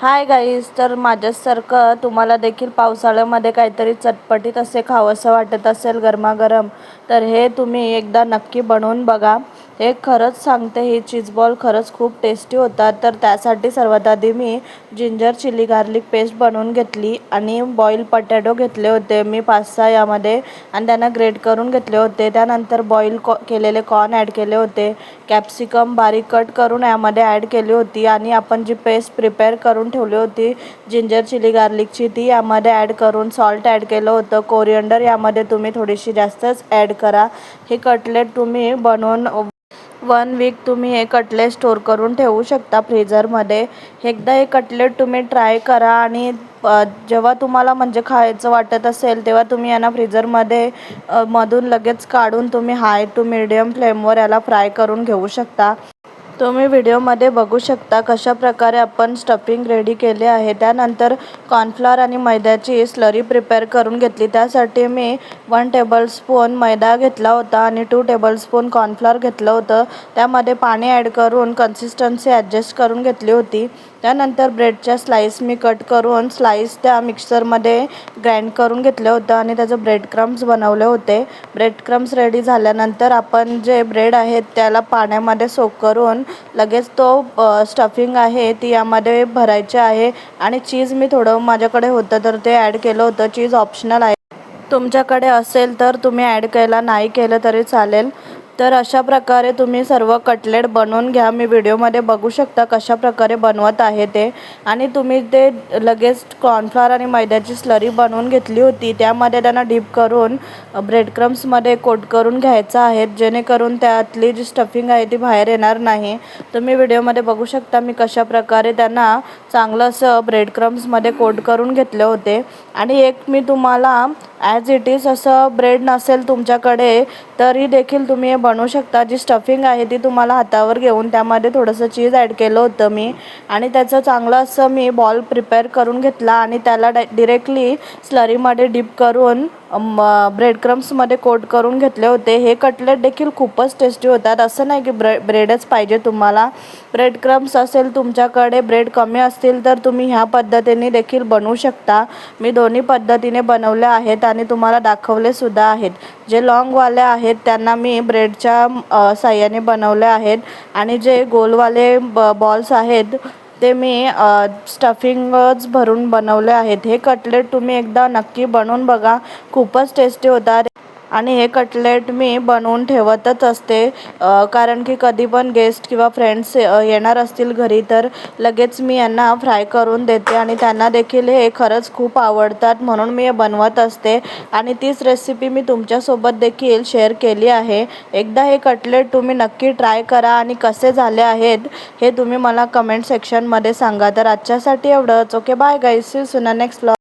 Hi guys, तर माझ्यासारखं तुम्हाला देखील पावसाळ्यामध्ये काहीतरी चटपटीत असे खावंसं वाटत असेल गरमागरम, तर हे तुम्ही एकदा नक्की बनवून बघा. हे खरंच सांगते, ही चीज बॉल खरंच खूप टेस्टी होतात. तर त्यासाठी सर्वात आधी मी जिंजर चिली गार्लिक पेस्ट बनवून घेतली आणि बॉईल पटॅटो घेतले होते मी 5-6 यामध्ये, आणि त्यांना ग्रेट करून घेतले होते. त्यानंतर बॉईल केलेले कॉर्न ॲड केले होते. कॅप्सिकम बारीक कट करून यामध्ये ॲड केली होती आणि आपण जी पेस्ट प्रिपेअर करून ठेवली होती जिंजर चिली गार्लिकची, ती यामध्ये ॲड करून सॉल्ट ॲड केलं होतं. कोरिअंडर यामध्ये तुम्ही थोडीशी जास्तच ॲड करा. हे कटलेट तुम्ही बनवून 1 वीक तुम्ही हे कटलेट स्टोर करून ठेवू शकता फ्रीझरमध्ये. एकदा हे कटलेट तुम्ही ट्राय करा आणि जेव्हा तुम्हाला म्हणजे खायचं वाटत असेल तेव्हा तुम्ही यांना फ्रीझरमध्ये मधून लगेच काढून तुम्ही हाय टू मीडियम फ्लेमवर याला फ्राय करून घेऊ शकता. तुम्ही व्हिडिओमध्ये बघू शकता कशा प्रकारे आपण स्टफिंग रेडी केले आहे. त्यानंतर कॉर्नफ्लॉवर आणि मैद्याची स्लरी प्रिपेअर करून घेतली. त्यासाठी मी 1 टेबलस्पून मैदा घेतला होता आणि 2 टेबलस्पून कॉर्नफ्लॉवर घेतलं होतं. त्यामध्ये पाणी ॲड करून कन्सिस्टन्सी ॲडजस्ट करून घेतली होती. त्यानंतर ब्रेडच्या स्लाईस मी कट करून स्लाईस त्या मिक्सरमध्ये ग्राइंड करून घेतलं होतं आणि त्याचं ब्रेड क्रम्स बनवले होते. ब्रेड क्रम्स रेडी झाल्यानंतर आपण जे ब्रेड आहेत त्याला पाण्यामध्ये सोक करून लगेच तो स्टफिंग आहे ती यामध्ये भरायचे आहे. आणि चीज मी थोडं माझ्याकडे होतं तर ते ॲड केलं होतं. चीज ऑप्शनल आहे, तुमच्याकडे असेल तर तुम्ही ॲड केला, नाही केलं तरी चालेल. तर अशा प्रकारे तुम्ही सर्व कटलेट बनवून घ्या. मी व्हिडिओमध्ये बघू शकता कशा प्रकारे बनवत आहे ते. आणि तुम्ही ते लगेच कॉर्नफ्लॉवर आणि मैद्याची स्लरी बनवून घेतली होती, त्यामध्ये त्यांना डीप करून ब्रेड क्रम्समध्ये कोट करून घ्यायचं आहे, जेणेकरून त्यातली जी स्टफिंग आहे ती बाहेर येणार नाही. तुम्ही व्हिडिओमध्ये बघू शकता मी कशा प्रकारे त्यांना चांगलं असं ब्रेड क्रम्समध्ये कोट करून घेतले होते. आणि एक मी तुम्हाला ॲज इट इज असं ब्रेड नसेल तुमच्याकडे तरी देखील तुम्ही हे बनवू शकता. जी स्टफिंग आहे ती तुम्हाला हातावर घेऊन त्यामध्ये थोडंसं चीज ॲड केलं होतं मी, आणि त्याचं चांगलं असं मी बॉल प्रिपेअर करून घेतला आणि त्याला डिरेक्टली स्लरीमध्ये डीप करून ब्रेड क्रम्समध्ये कोट करून घेतले होते. हे कटलेट देखील खूपच टेस्टी होतात. असं नाही की ब्रेडच पाहिजे तुम्हाला, ब्रेड क्रम्स असेल तुमच्याकडे, ब्रेड कमी असतील तर तुम्ही ह्या पद्धतीने देखील बनवू शकता. मी दोन्ही पद्धतीने बनवले आहेत आणि तुम्हाला दाखवलेसुद्धा आहेत. जे लॉंगवाले आहेत त्यांना मी ब्रेडच्या साह्याने बनवले आहेत आणि जे गोलवाले बॉल्स आहेत ते मी स्टफिंगच भरून बनवले आहेत. हे कटलेट तुम्ही एकदा नक्की बनवून बघा, खूपच टेस्टी होतात. आणि हे कटलेट मी बनवून ठेवतच असते, कारण की कधी पण गेस्ट किंवा फ्रेंड्स येणार असतील घरी तर लगेच मी यांना फ्राय करून देते आणि त्यांना देखील हे खरंच खूप आवडतात, म्हणून मी हे बनवत असते. आणि तीच रेसिपी मी तुमच्यासोबत देखील शेअर केली आहे. एकदा हे कटलेट तुम्ही नक्की ट्राय करा आणि कसे झाले आहेत हे तुम्ही मला कमेंट सेक्शनमध्ये सांगा. तर आजच्यासाठी एवढंच. Okay, bye guys, see you soon next vlog.